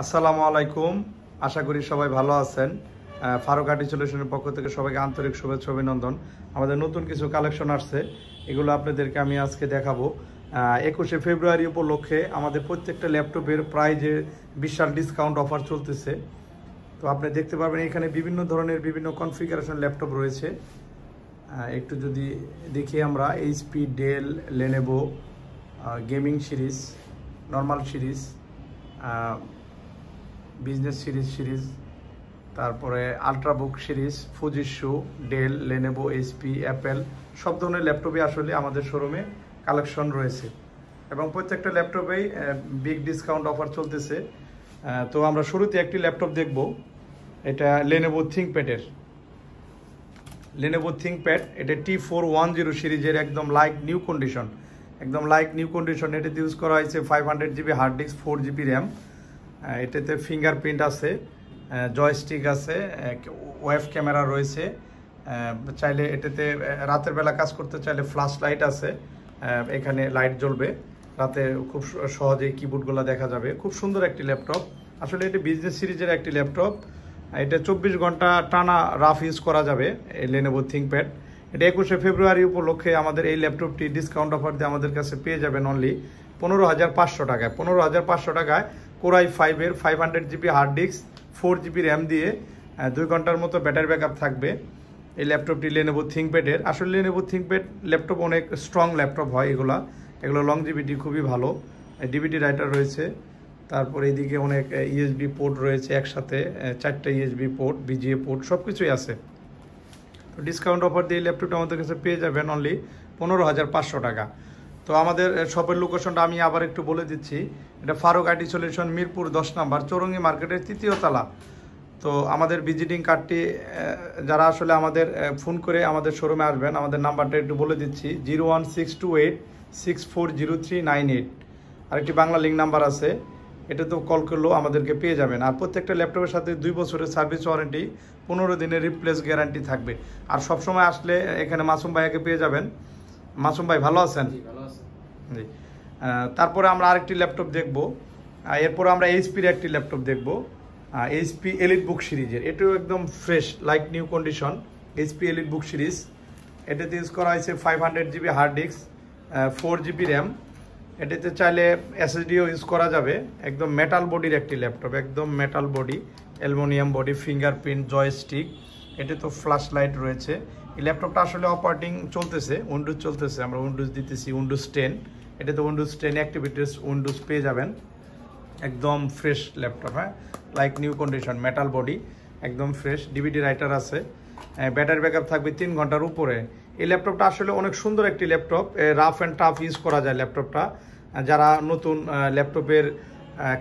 আসসালামু আলাইকুম। আশা করি সবাই ভালো আছেন। ফারুক আইটি সলিউশনের পক্ষ থেকে সবাইকে আন্তরিক শুভেচ্ছা অভিনন্দন। আমাদের নতুন কিছু কালেকশন আসছে, এগুলো আপনাদেরকে আমি আজকে দেখাবো। 21শে ফেব্রুয়ারি উপলক্ষে আমাদের প্রত্যেকটা ল্যাপটপের প্রাইজে বিশাল ডিসকাউন্ট অফার চলতেছে। তো আপনি দেখতে পারবেন এখানে বিভিন্ন ধরনের বিভিন্ন কনফিগারেশন ল্যাপটপ রয়েছে। একটু যদি দেখি আমরা HP, Dell, Lenovo, gaming series, normal series, business series, তারপরে ultrabook series, Fujitsu, Dell, Lenovo, HP, Apple সব ধরনের ল্যাপটপই আসলে আমাদের শোরুমে কালেকশন রয়েছে এবং প্রত্যেকটা ল্যাপটপেই বিগ ডিসকাউন্ট অফার চলতেছে। তো আমরা শুরুতে একটি ল্যাপটপ দেখব। এটা লেনোভো থিংকপ্যাডের এটা T410 সিরিজের একদম লাইক নিউ কন্ডিশন, এটাতে ইউজ করা হয়েছে 500 GB hard disk, 4 GB RAM. এটাতে ফিঙ্গারপ্রিন্ট আছে, জয়স্টিক আছে, ওয়েব ক্যামেরা রয়েছে। চাইলে এটাতে রাতের বেলা কাজ করতে চাইলে ফ্ল্যাশ লাইট আছে, এখানে লাইট জ্বলবে, রাতে খুব সহজেই কিবোর্ডগুলো দেখা যাবে। খুব সুন্দর একটি ল্যাপটপ। আসলে এটি বিজনেস সিরিজের একটি ল্যাপটপ। এটা 24 ঘন্টা টানা রাফ ইউজ করা যাবে এই লেনোভো থিংকপ্যাড। এটা 21শে ফেব্রুয়ারি উপলক্ষে আমাদের এই ল্যাপটপটি ডিসকাউন্ট অফার দিয়ে আমাদের কাছে পেয়ে যাবেন অনলি 15,500 টাকায়। 15,500 টাকায় কোরাই 5-এর 500 GB hard disk, 4 GB RAM দিয়ে 2 ঘন্টার মতো ব্যাটারি ব্যাকআপ থাকবে এই ল্যাপটপটি লেনোভো থিংকপ্যাডের। আসলে লেনোভো থিংকপ্যাড ল্যাপটপ অনেক স্ট্রং ল্যাপটপ হয়, এগুলো লংজিভিটি খুবই ভালো। ডিভিডি রাইটার রয়েছে, তারপরে এইদিকে অনেক ইউএসবি পোর্ট রয়েছে, একসাথে 4টা ইউএসবি পোর্ট, বিজিএ পোর্ট সব কিছুই আছে। তো ডিসকাউন্ট অফার দিয়ে ল্যাপটপটা আমাদের কাছে পেয়ে যাবেন অনলি 15,500 টাকা। তো আমাদের শপের লোকেশনটা আমি আবার একটু বলে দিচ্ছি। এটা ফারুক আইটি সলিউশন, মিরপুর 10 নম্বর, চৌরঙ্গি মার্কেটের 3য় তলা। তো আমাদের ভিজিটিং কার্ডটি যারা আসলে আমাদের ফোন করে আমাদের শোরুমে আসবেন, আমাদের নাম্বারটা একটু বলে দিচ্ছি, 01628640398। আরেকটি বাংলা লিঙ্ক নাম্বার আছে, এটাতেও কল করলেও আমাদেরকে পেয়ে যাবেন। আর প্রত্যেকটা ল্যাপটপের সাথে 2 বছরের সার্ভিস ওয়ারেন্টি, 15 দিনের রিপ্লেস গ্যারান্টি থাকবে। আর সবসময় আসলে এখানে মাসুম ভাইয়াকে পেয়ে যাবেন। মাসুম ভাই ভালো আছেন? জি। তারপরে আমরা আরেকটি ল্যাপটপ দেখব। এরপরে আমরা এইচপির একটি ল্যাপটপ দেখব, এইচপি এলিট বুক সিরিজের। এটাও একদম fresh like new condition, HP EliteBook series. এটাতে ইউজ করা হয়েছে 500 GB hard disk, 4 GB RAM. এটাতে চাইলে এসএসডিও ইউজ করা যাবে। একদম মেটাল বডির একটি ল্যাপটপ, একদম metal body, aluminium body, fingerprint, joystick. এটা তো ফ্ল্যাশ লাইট রয়েছে। এই ল্যাপটপটা আসলে অপারেটিং চলতেছে, উইন্ডোজ চলতেছে, আমরা উইন্ডোজ দিতেছি, উইন্ডোজ 10। এটাতে উইন্ডোজ 10 অ্যাক্টিভিটিস উইন্ডোজ পেয়ে যাবেন। একদম ফ্রেশ ল্যাপটপ, হ্যাঁ, like new condition, metal body, একদম ফ্রেশ। ডিভিডি রাইটার আছে, ব্যাটারি ব্যাকআপ থাকবে 3 ঘন্টার উপরে। এই ল্যাপটপটা আসলে অনেক সুন্দর একটি laptop, rough and tough use করা যায় ল্যাপটপটা। যারা নতুন ল্যাপটপের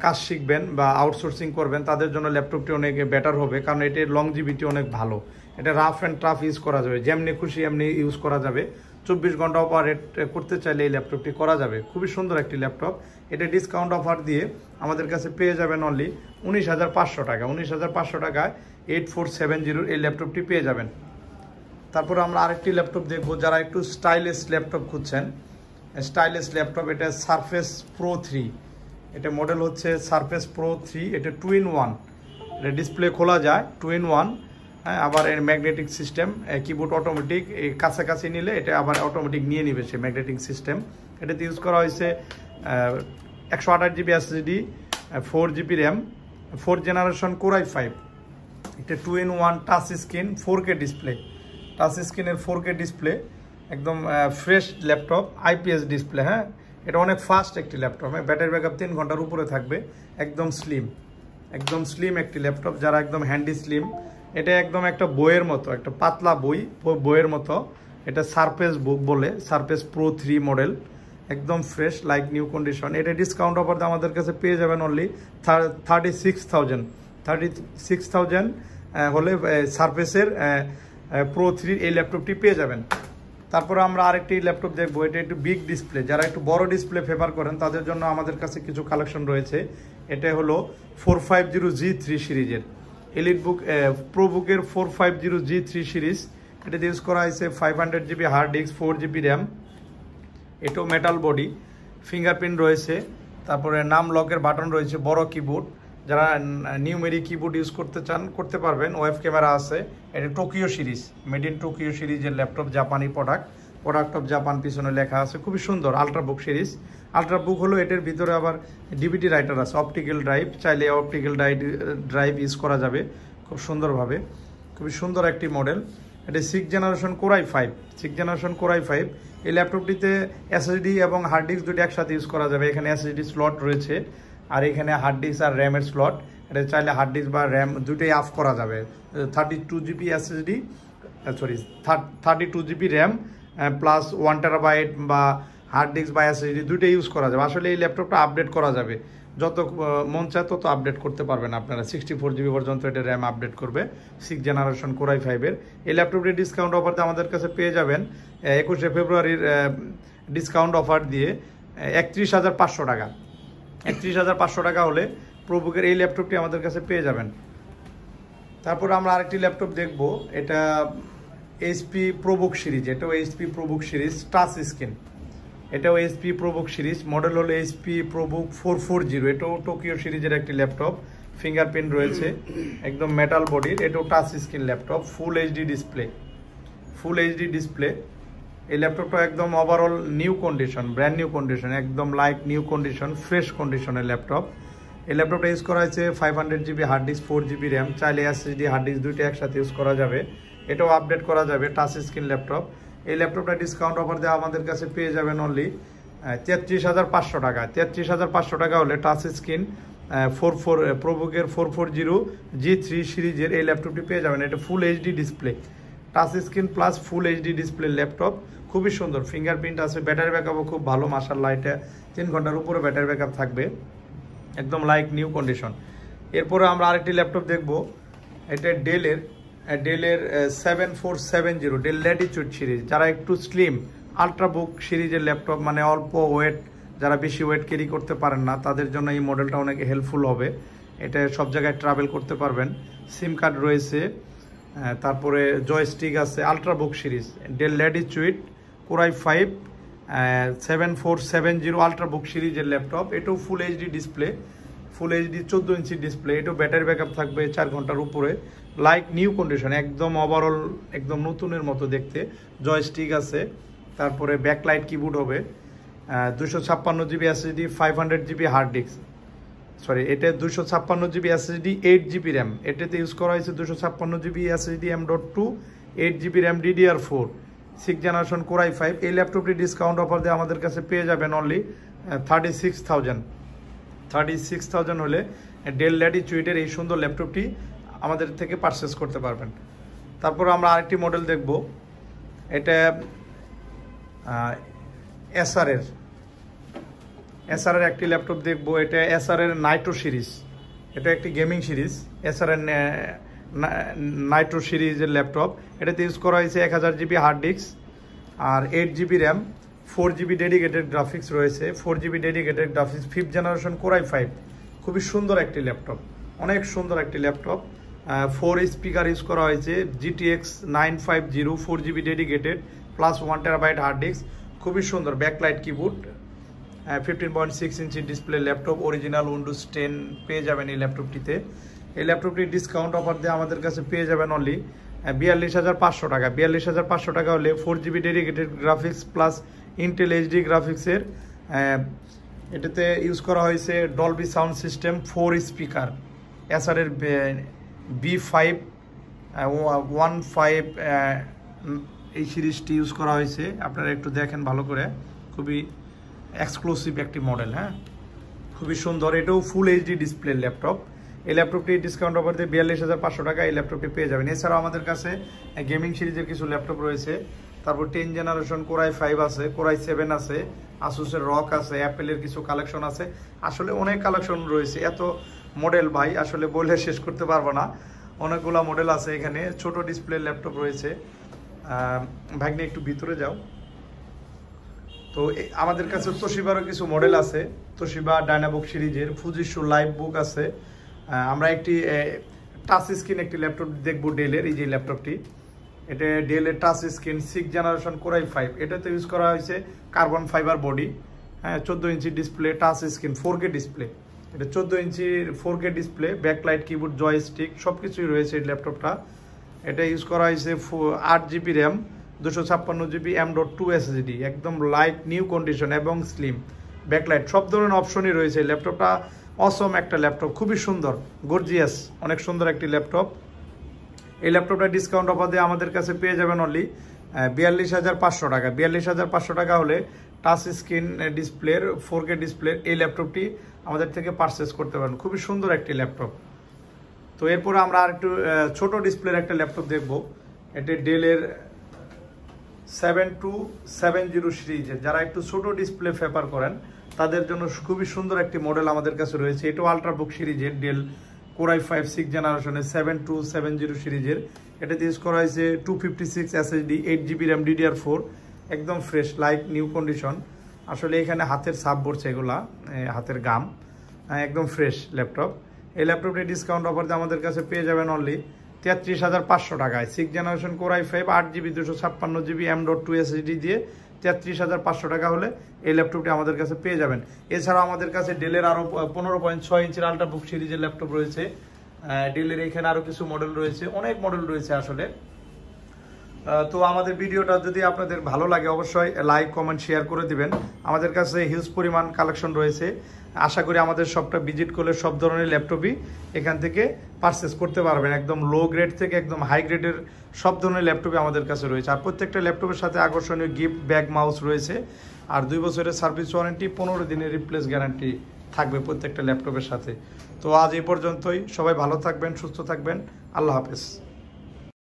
কাজ শিখবেন বা আউটসোর্সিং করবেন তাদের জন্য ল্যাপটপটি অনেক বেটার হবে, কারণ এটির লংজিভিটি অনেক ভালো। এটা রাফ অ্যান্ড টাফ ইউজ করা যাবে, যেমনি খুশি এমনি ইউজ করা যাবে। 24 ঘন্টা অপারেট করতে চাইলে এই ল্যাপটপটি করা যাবে। খুবই সুন্দর একটি ল্যাপটপ। এটা ডিসকাউন্ট অফার দিয়ে আমাদের কাছে পেয়ে যাবেন অনলি 19,500 টাকা। 19,500 টাকায় 8470 এই ল্যাপটপটি পেয়ে যাবেন। তারপর আমরা আরেকটি ল্যাপটপ দেখব, যারা একটু স্টাইলিশ ল্যাপটপ খুঁজছেন। স্টাইলিশ ল্যাপটপ, এটা সারফেস প্রো 3। এটা মডেল হচ্ছে সারফেস প্রো 3। এটা 2-in-1, এটা ডিসপ্লে খোলা যায়, 2-in-1। হ্যাঁ, আবার এর ম্যাগনেটিক সিস্টেম, কিবোর্ড অটোমেটিক, এই কাছাকাছি নিলে এটা আবার অটোমেটিক নিয়ে নিবে সে ম্যাগনেটিক সিস্টেম। এটাতে ইউজ করা হয়েছে 128 GB SSD, 4 GB RAM, 4 generation core i 5। এটা 2-in-1 touch screen, 4K display, touch স্ক্রিনের 4K ডিসপ্লে, একদম ফ্রেশ ল্যাপটপ, আইপিএস ডিসপ্লে। হ্যাঁ, এটা অনেক ফাস্ট একটি ল্যাপটপ। ব্যাটারি ব্যাকআপ 3 ঘন্টার উপরে থাকবে। একদম স্লিম একটি ল্যাপটপ, যারা একদম হ্যান্ডি স্লিম। এটা একদম একটা বইয়ের মতো, একটা পাতলা বইয়ের মতো। এটা সারফেস বুক বলে, সারফেস প্রো 3 মডেল, একদম ফ্রেশ লাইক নিউ কন্ডিশন। এটা ডিসকাউন্ট অফার আমাদের কাছে পেয়ে যাবেন অনলি 36,000 হলে সারফেসের প্রো 3 এই ল্যাপটপটি পেয়ে যাবেন। তারপরে আমরা আরেকটি ল্যাপটপ দেখবো, এটা একটু বিগ ডিসপ্লে, যারা একটু বড় ডিসপ্লে ফেভার করেন তাদের জন্য আমাদের কাছে কিছু কালেকশন রয়েছে। এটা হলো 450G3 সিরিজের এলিট বুক, প্রো বুকের 450G3 সিরিজ। এটাতে ইউজ করা হয়েছে 500 GB hard disk, 4 GB RAM. এটাও মেটাল বডি, ফিঙ্গারপ্রিন্ট রয়েছে, তারপরে নাম লকের বাটন রয়েছে, বড় কিবোর্ড, যারা নিউমেরিক কিবোর্ড ইউজ করতে চান করতে পারবেন। ওয়েব ক্যামেরা আছে। এটা Tokyo series, made in Tokyo সিরিজের ল্যাপটপ, জাপানি প্রোডাক্ট অফ জাপান পিছনে লেখা আছে, খুবই সুন্দর। আলট্রাবুক সিরিজ, আলট্রাবুক হলো এটার ভিতরে আবার ডিভিডি রাইটার আছে, অপটিক্যাল ড্রাইভ, চাইলে অপটিক্যাল ড্রাইভ ইউজ করা যাবে খুব সুন্দরভাবে। খুবই সুন্দর একটি মডেল। এটা 6th জেনারেশন Core i5। এই ল্যাপটপটিতে এসএসডি এবং হার্ড ডিস্ক দুটি একসাথে ইউজ করা যাবে। এখানে এসএসডি স্লট রয়েছে আর এখানে হার্ড ডিস্ক আর র্যামের স্লট। এটা চাইলে হার্ড ডিস্ক বা র্যাম দুটোই অফ করা যাবে। 32 GB SSD, 32 GB RAM plus 1 terabyte বা হার্ড ডিস্ক বা এসএসডি দুটোই ইউজ করা যাবে। আসলে এই ল্যাপটপটা আপডেট করা যাবে, যত মন চায় তত আপডেট করতে পারবেন আপনারা। 64 জিবি পর্যন্ত এটা র্যাম আপডেট করবে 6th জেনারেশন Core i5-এর। এই ল্যাপটপটি ডিসকাউন্ট অফারতে আমাদের কাছে পেয়ে যাবেন 21শে ফেব্রুয়ারির ডিসকাউন্ট অফার দিয়ে 31,500 টাকা। 31,500 টাকা হলে প্রোবুকের এই ল্যাপটপটি আমাদের কাছে পেয়ে যাবেন। তারপর আমরা আরেকটি ল্যাপটপ দেখব, এটা এইচপি প্রোবুক সিরিজ। এটাও HP ProBook series, touch screen. এটাও এইচপি প্রোবুক সিরিজ, মডেল হলো এইচপি প্রোবুক 440। এটাও টোকিও সিরিজের একটি ল্যাপটপ, ফিঙ্গারপ্রিন্ট রয়েছে, একদম মেটাল বডির। এটাও touch screen laptop, full HD display. এই ল্যাপটপটা একদম overall new condition, brand new condition, একদম লাইক নিউ কন্ডিশন, ফ্রেশ কন্ডিশনের ল্যাপটপ। এই ল্যাপটপটা ইউজ করা হয়েছে 500 GB hard disk, 4 GB RAM, চাইলে এসএসডি হার্ড ডিস্ক দুইটা একসাথে ইউজ করা যাবে। এটাও আপডেট করা যাবে, টাচ স্ক্রিন ল্যাপটপ। এই ল্যাপটপটা ডিসকাউন্ট অফার দেওয়া আমাদের কাছে পেয়ে যাবেন অনলি 33,500 টাকা। 33,500 টাকা হলে টাচ স্ক্রিন প্রোবুকের 440 G3 সিরিজের এই ল্যাপটপটি পেয়ে যাবেন। এটা ফুল HD display, touch screen plus ফুল এইচডি ডিসপ্লে ল্যাপটপ, খুবই সুন্দর। ফিঙ্গারপ্রিন্ট আছে, ব্যাটারি ব্যাকআপও খুব ভালো মাশাআল্লাহ। এটা 3 ঘন্টার উপরে ব্যাটারি ব্যাকআপ থাকবে, একদম লাইক নিউ কন্ডিশন। এরপরে আমরা আরেকটি ল্যাপটপ দেখব, এটা ডেলের 7470 ডেল ল্যাটিটিউড সিরিজ। যারা একটু স্লিম, আলট্রাবুক সিরিজের ল্যাপটপ, মানে অল্প ওয়েট, যারা বেশি ওয়েট ক্যারি করতে পারেন না তাদের জন্য এই মডেলটা অনেক হেল্পফুল হবে। এটা সব জায়গায় ট্রাভেল করতে পারবেন। সিম কার্ড রয়েছে, তারপরে জয়স্টিক আছে। Ultrabook series, del Latitude Core i5 7470 ultrabook সিরিজের ল্যাপটপ। এটাও ফুল HD display, full HD 14 inch display. এটাও ব্যাটারি ব্যাকআপ থাকবে 4 ঘন্টার উপরে, লাইক নিউ কন্ডিশন, একদম ওভারঅল একদম নতুনের মতো দেখতে। জয়স্টিক আছে, তারপরে ব্যাকলাইট কিবোর্ড হবে, 256 GB SSD, 500 GB hard disk. এটা 256 জিবি এসএসডি, 8 জিবি র্যাম। এটাতে ইউজ করা হয়েছে 256 GB SSD M.2, 8 GB RAM DDR4, 6th generation Core i5। এই ল্যাপটপটি ডিসকাউন্ট অফার দিয়ে আমাদের কাছে পেয়ে যাবেন অনলি 36,000 হলে ডেল ল্যাটিটিউডের এই সুন্দর ল্যাপটপটি আমাদের থেকে পারচেস করতে পারবেন। তারপর আমরা আরেকটি মডেল দেখব, এটা এসআরের একটি ল্যাপটপ দেখব। এটা এসআরের নাইট্রো সিরিজ, এটা একটি গেমিং সিরিজ, এসআরের নাইট্রো সিরিজের ল্যাপটপ। এটাতে ইউজ করা হয়েছে 1000 জিবি হার্ড ডিস্ক আর 8 GB RAM, 4 GB dedicated graphics রয়েছে, 4 GB dedicated graphics. 5th generation Core i5, খুবই সুন্দর একটি ল্যাপটপ, অনেক সুন্দর একটি ল্যাপটপ। 4 স্পিকার ইউজ করা হয়েছে, GTX 950, 4 GB dedicated plus 1 terabyte hard disk, খুবই সুন্দর। Backlight keyboard, 15.6 inch display laptop. Original Windows 10 পেয়ে যাবেন এই ল্যাপটপটিতে। এই ল্যাপটপটি ডিসকাউন্ট অফার দিয়ে আমাদের কাছে পেয়ে যাবেন অনলি 42,500 টাকা। 42,500 টাকা হলে 4 GB dedicated graphics plus Intel HD গ্রাফিক্সের। এটাতে ইউজ করা হয়েছে ডলবি সাউন্ড সিস্টেম, 4 স্পিকার। এসআরের B515 এই সিরিজটি ইউজ করা হয়েছে। আপনারা একটু দেখেন ভালো করে, খুবই এক্সক্লুসিভ একটি মডেল। হ্যাঁ, খুবই সুন্দর। এটাও ফুল এইচডি ডিসপ্লে ল্যাপটপ। এই ল্যাপটপটি ডিসকাউন্ট অফার দিয়ে 42,500 টাকা এই ল্যাপটপটি পেয়ে যাবেন। এছাড়াও আমাদের কাছে গেমিং সিরিজের কিছু ল্যাপটপ রয়েছে। তারপর 10th জেনারেশন Core i5 আছে, Core i7 আছে, আসুসের রক আছে, অ্যাপেলের কিছু কালেকশন আছে। আসলে অনেক কালেকশন রয়েছে, এত মডেল ভাই আসলে বলে শেষ করতে পারবো না। অনেকগুলো মডেল আছে এখানে। ছোট ডিসপ্লে ল্যাপটপ রয়েছে। ভাগ্নে একটু ভিতরে যাও। তো আমাদের কাছে তোশিবারও কিছু মডেল আছে, তোশিবা ডায়নাবুক সিরিজের। ফুজিশু লাইভ বুক আছে। আমরা একটি টাচ স্ক্রিন একটি ল্যাপটপ দেখবো ডেলের। এই যে ল্যাপটপটি, এটা ডেলের touch screen 6th generation Core i5। এটাতে ইউজ করা হয়েছে কার্বন ফাইবার বডি, হ্যাঁ, 14 inch display, touch screen, 4K display, এটা 14 ইঞ্চির 4K display, backlight, keyboard, joystick সব কিছুই রয়েছে এই ল্যাপটপটা। এটা ইউজ করা হয়েছে 8GB RAM, 256GB M.2 SSD, একদম লাইট নিউ কন্ডিশন এবং স্লিম, ব্যাকলাইট সব ধরনের অপশনই রয়েছে। ল্যাপটপটা অসম একটা ল্যাপটপ, খুবই সুন্দর, গর্জিয়াস, অনেক সুন্দর একটি ল্যাপটপ। এই ল্যাপটপটা ডিসকাউন্ট অফার দিয়ে আমাদের কাছে পেয়ে যাবেন অনলি 42,500 টাকা। 42,500 টাকা হলে টাচ স্ক্রিন ডিসপ্লের 4K ডিসপ্লের এই ল্যাপটপটি আমাদের থেকে পারচেস করতে পারেন। খুবই সুন্দর একটি ল্যাপটপ। তো এরপরে আমরা আর একটু ছোট ডিসপ্লের একটা ল্যাপটপ দেখব। এটি ডেলের 7270 সিরিজের, যারা একটু ছোট ডিসপ্লে প্রেফার করেন তাদের জন্য খুবই সুন্দর একটি মডেল আমাদের কাছে রয়েছে। এটাও আলট্রাবুক সিরিজের, ডেল Core i5 6th জেনারেশনের 7270 সিরিজের। এটাতে ইউজ করা হয়েছে 256 SSD, 8GB র্যাম, DDR4, একদম ফ্রেশ লাইট নিউ কন্ডিশন। আসলে এখানে হাতের ছাপ পড়ছে, এগুলা হাতের গাম, একদম ফ্রেশ ল্যাপটপ। এই ল্যাপটপটি ডিসকাউন্ট অফার দিয়ে আমাদের কাছে পেয়ে যাবেন অনলি 33,500 টাকায়। 6th generation Core i5, 8GB 256GB M.2 SSD দিয়ে 33,500 টাকা হলে এই ল্যাপটপটি আমাদের কাছে পেয়ে যাবেন। এছাড়াও আমাদের কাছে ডেলের আরও 15.6 ইঞ্চির আলট্রাবুক সিরিজের ল্যাপটপ রয়েছে। ডেলের এখানে আরও কিছু মডেল রয়েছে, অনেক মডেল রয়েছে আসলে। তো আমাদের ভিডিওটা যদি আপনাদের ভালো লাগে অবশ্যই লাইক, কমেন্ট, শেয়ার করে দিবেন। আমাদের কাছে হিউজ পরিমাণ কালেকশন রয়েছে। আশা করি আমাদের শপটা ভিজিট করলে সব ধরনের ল্যাপটপই এখান থেকে পারচেস করতে পারবেন। একদম লো গ্রেড থেকে একদম হাই গ্রেডের সব ধরনের ল্যাপটপই আমাদের কাছে রয়েছে। আর প্রত্যেকটা ল্যাপটপের সাথে আকর্ষণীয় গিফট ব্যাগ, মাউস রয়েছে। আর 2 বছরের সার্ভিস ওয়ারেন্টি, 15 দিনের রিপ্লেস গ্যারান্টি থাকবে প্রত্যেকটা ল্যাপটপের সাথে। তো আজ এই পর্যন্তই। সবাই ভালো থাকবেন, সুস্থ থাকবেন। আল্লাহ হাফেজ।